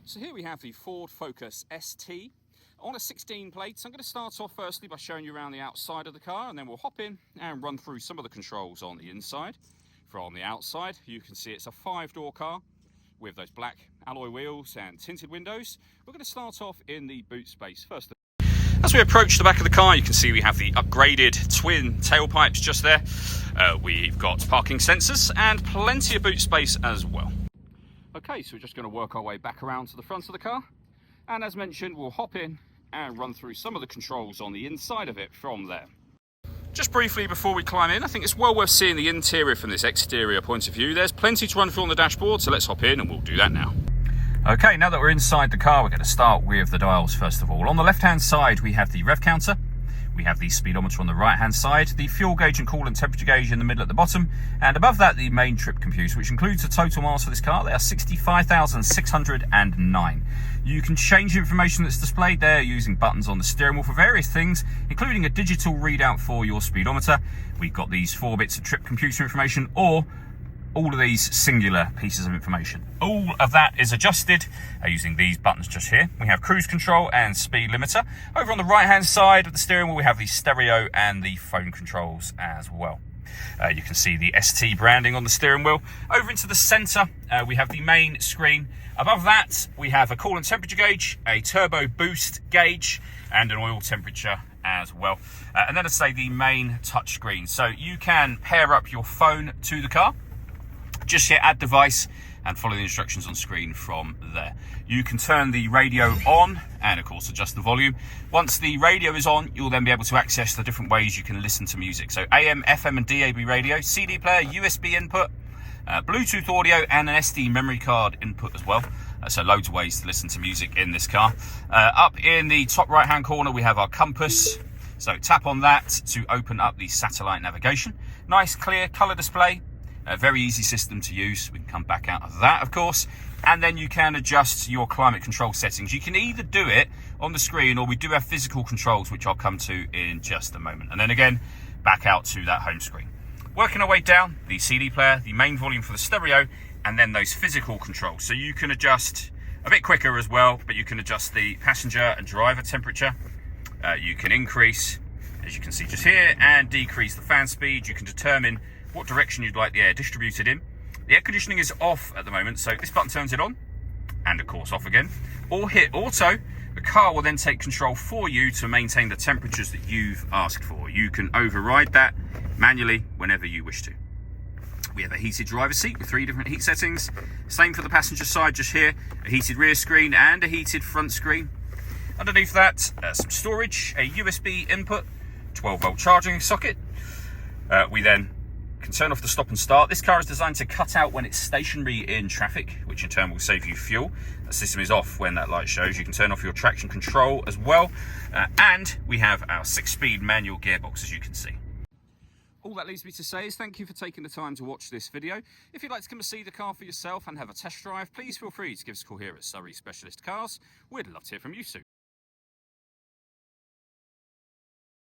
So here we have the Ford Focus ST on a 16 plate. So I'm going to start off firstly by showing you around the outside of the car, and then we'll hop in and run through some of the controls on the inside. From the outside, you can see it's a 5-door car with those black alloy wheels and tinted windows. We're going to start off in the boot space first. As we approach the back of the car, you can see we have the upgraded twin tailpipes just there. We've got parking sensors and plenty of boot space as well. Okay, so we're just going to work our way back around to the front of the car. And as mentioned, we'll hop in and run through some of the controls on the inside of it from there. Just briefly before we climb in, I think it's well worth seeing the interior from this exterior point of view. There's plenty to run through on the dashboard, so let's hop in and we'll do that now. Okay, now that we're inside the car, we're going to start with the dials first of all. On the left-hand side, we have the rev counter. We have the speedometer on the right-hand side, the fuel gauge and coolant temperature gauge in the middle at the bottom, and above that, the main trip computer, which includes the total miles for this car. They are 65,609. You can change the information that's displayed there using buttons on the steering wheel for various things, including a digital readout for your speedometer. We've got these 4 bits of trip computer information, or all of these singular pieces of information. All of that is adjusted using these buttons just here. We have cruise control and speed limiter. Over on the right hand side of the steering wheel, we have the stereo and the phone controls as well. You can see the ST branding on the steering wheel. Over into the center, we have the main screen. Above that, we have a coolant temperature gauge, a turbo boost gauge, and an oil temperature as well. And then I say the main touch screen. So you can pair up your phone to the car. Just hit add device and follow the instructions on screen from there. You can turn the radio on and of course adjust the volume. Once the radio is on, you'll then be able to access the different ways you can listen to music. So AM, FM and DAB radio, CD player, USB input, Bluetooth audio and an SD memory card input as well. So loads of ways to listen to music in this car. Up in the top right hand corner we have our compass. So tap on that to open up the satellite navigation. Nice clear colour display. A very easy system to use. We can come back out of that, of course, and then you can adjust your climate control settings. You can either do it on the screen, or we do have physical controls, which I'll come to in just a moment. And then again, back out to that home screen. Working our way down, the CD player, the main volume for the stereo, and then those physical controls. So you can adjust a bit quicker as well, but you can adjust the passenger and driver temperature. You can increase, as you can see just here, and decrease the fan speed. You can determine what direction you'd like the air distributed in. The air conditioning is off at the moment, so this button turns it on, and of course off again. Or hit auto, the car will then take control for you to maintain the temperatures that you've asked for. You can override that manually whenever you wish to. We have a heated driver's seat with 3 different heat settings. Same for the passenger side just here, a heated rear screen and a heated front screen. Underneath that, some storage, a USB input, 12-volt charging socket. We then can turn off the stop and start. This car is designed to cut out when it's stationary in traffic, which in turn will save you fuel. The system is off when that light shows. You can turn off your traction control as well. And we have our 6-speed manual gearbox, as you can see. All that leaves me to say is thank you for taking the time to watch this video. If you'd like to come and see the car for yourself and have a test drive, please feel free to give us a call here at Surrey Specialist Cars. We'd love to hear from you soon.